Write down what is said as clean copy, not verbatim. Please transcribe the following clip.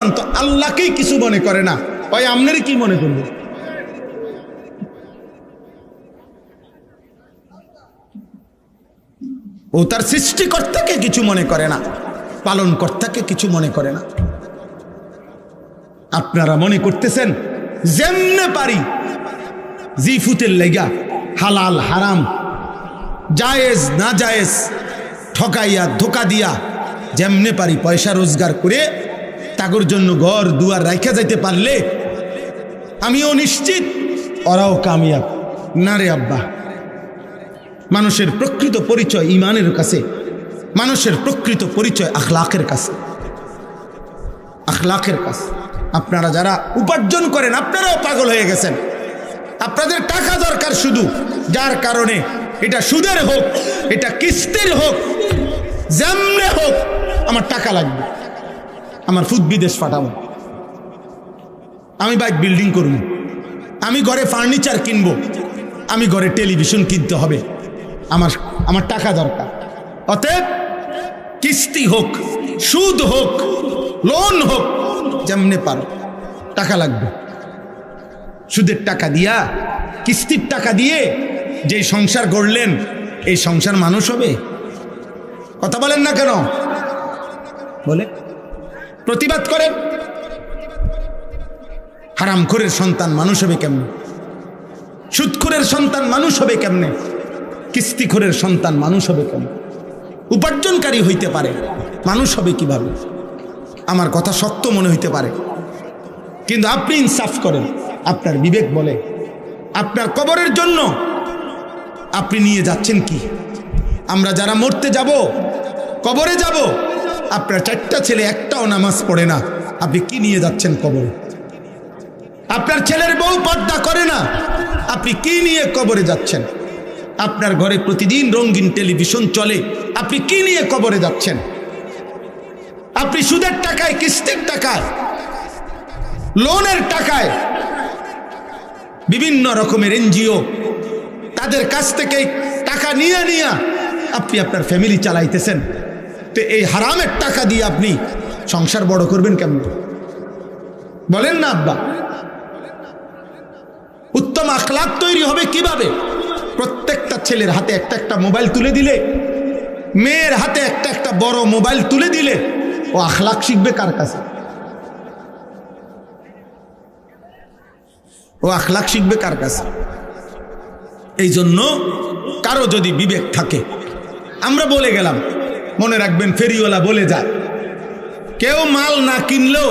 তো আল্লাহকেই কিছু মনে করে না, ওই আপনারই কি মনে করবে? ও তার সৃষ্টিকর্তাকে কিছু মনে করে না, পালনকর্তাকে কিছু মনে করে না। আপনারা মনে করতেছেন যেমনে পারি জিফুতের লেগা হালাল হারাম জায়েজ না জায়েজ ঠকাইয়া ধোকা দিয়া যেমনে পারি পয়সা রোজগার করে তাগর জন্য ঘর দুয়ার রাখা যাইতে পারলে আমিও নিশ্চিত ওরাও কামিয়াব না রে আব্বা। মানুষের প্রকৃত পরিচয় ঈমানের কাছে, মানুষের প্রকৃত পরিচয় আখলাকের কাছে, আখলাকের কাছে। আপনারা যারা উপার্জন করেন আপনারাও পাগল হয়ে গেছেন, আপনাদের টাকা দরকার শুধু, যার কারণে এটা সুদের হোক, এটা কিস্তির হোক, যেমনে হোক আমার টাকা লাগবে, আমার ফুদ বিদেশ পাঠাবো, আমি বাইক বিল্ডিং করব, আমি ঘরে ফার্নিচার কিনবো, আমি ঘরে টেলিভিশন কিনতে হবে, আমার টাকা দরকার। অতএব কিস্তি হোক, সুদ হোক, লোন হোক, যেমনে পারো টাকা লাগবে। সুদের টাকা দিয়া, কিস্তির টাকা দিয়ে যে সংসার গড়লেন, এই সংসার মানুষ হবে? কথা বলেন না কেন? বলে প্রতিবাদ করেন। হারামখোরের সন্তান মানুষ হবে কেমনে? সুদখোরের সন্তান মানুষ হবে কেমনে? কিস্তিখোরের সন্তান মানুষ হবে কেমনে? উপার্জনকারী হইতে পারে, মানুষ হবে কিভাবে? আমার কথা সত্য মনে হইতে পারে, কিন্তু আপনি ইনসাফ করেন। আপনার বিবেক বলে আপনার কবরের জন্য আপনি নিয়ে যাচ্ছেন কি? আমরা যারা মরতে যাব, কবরে যাব, আপনার 4টা ছেলে একটাও নামাজ পড়ে না, আপনি কি নিয়ে যাচ্ছেন কবরে? আপনার ছেলের বউ পর্দা করে না, আপনি কি নিয়ে কবরে যাচ্ছেন? আপনার ঘরে প্রতিদিন রঙিন টেলিভিশন চলে, আপনি কি নিয়ে কবরে যাচ্ছেন? আপনি সুদের টাকায়, কিস্তির টাকায়, লোনের টাকায় বিভিন্ন রকমের এনজিও তাদের কাছ থেকে টাকা নিয়ে আপনি আপনার ফ্যামিলি চালাইতেছেন। তো এই হারামের টাকা দিয়ে আপনি সংসার বড় করবেন কেমন? বলেন না আব্বা। উত্তম আখলাক তৈরি হবে কিভাবে? প্রত্যেকটা ছেলের হাতে একটা একটা মোবাইল তুলে দিলে, মেয়ের হাতে একটা একটা বড় মোবাইল তুলে দিলে ও আখলাক শিখবে কার কাছে? ও আখলাক শিখবে কার কাছে? এই জন্য কারো যদি বিবেক থাকে, আমরা বলে গেলাম, মনে রাখবেন ফেরিওয়ালা বলে যায়, কেউ মাল না কিনলেও